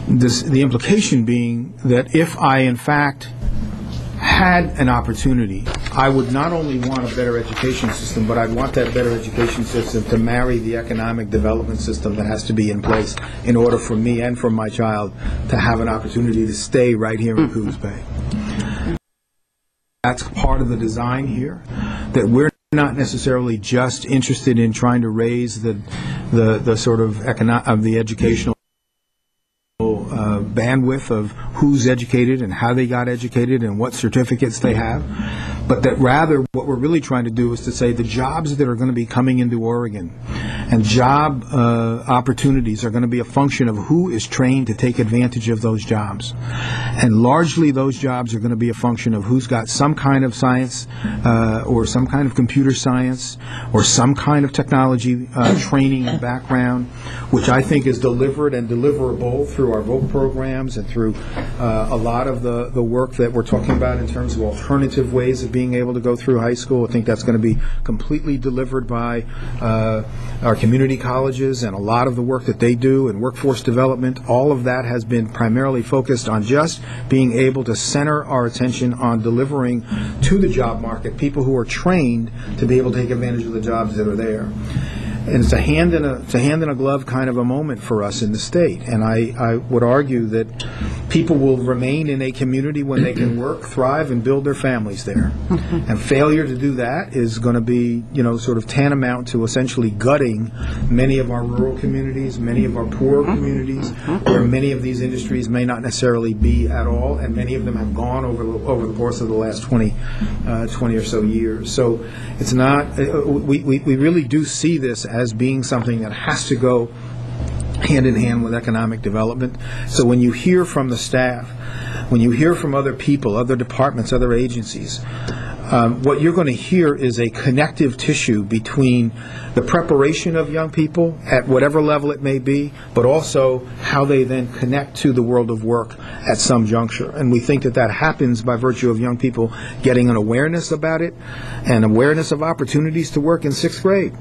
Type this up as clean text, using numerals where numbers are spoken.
the implication being that if I, in fact, had an opportunity, I would not only want a better education system, but I'd want that better education system to marry the economic development system that has to be in place in order for me and for my child to have an opportunity to stay right here in Coos Bay. That's part of the design here, that we're not necessarily just interested in trying to raise the sort of the educational bandwidth of who's educated and how they got educated and what certificates they have, but that rather what we're really trying to do is to say the jobs that are going to be coming into Oregon and job opportunities are going to be a function of who is trained to take advantage of those jobs. And largely those jobs are going to be a function of who's got some kind of science or some kind of computer science or some kind of technology training and background, which I think is delivered and deliverable through our VOC programs and through a lot of the work that we're talking about in terms of alternative ways of being able to go through high school. I think that's going to be completely delivered by our community colleges and a lot of the work that they do in workforce development. All of that has been primarily focused on just being able to center our attention on delivering to the job market people who are trained to be able to take advantage of the jobs that are there. And it's a hand in a glove kind of a moment for us in the state. And I would argue that people will remain in a community when they can work, thrive, and build their families there. And failure to do that is going to be, sort of tantamount to essentially gutting many of our rural communities, many of our poorer communities, where many of these industries may not necessarily be at all, and many of them have gone over the course of the last 20 or so years. So it's not, we really do see this as being something that has to go hand in hand with economic development. So when you hear from the staff, when you hear from other people, other departments, other agencies, what you're going to hear is a connective tissue between the preparation of young people at whatever level it may be, but also how they then connect to the world of work at some juncture. And we think that that happens by virtue of young people getting an awareness about it and awareness of opportunities to work in 6th grade.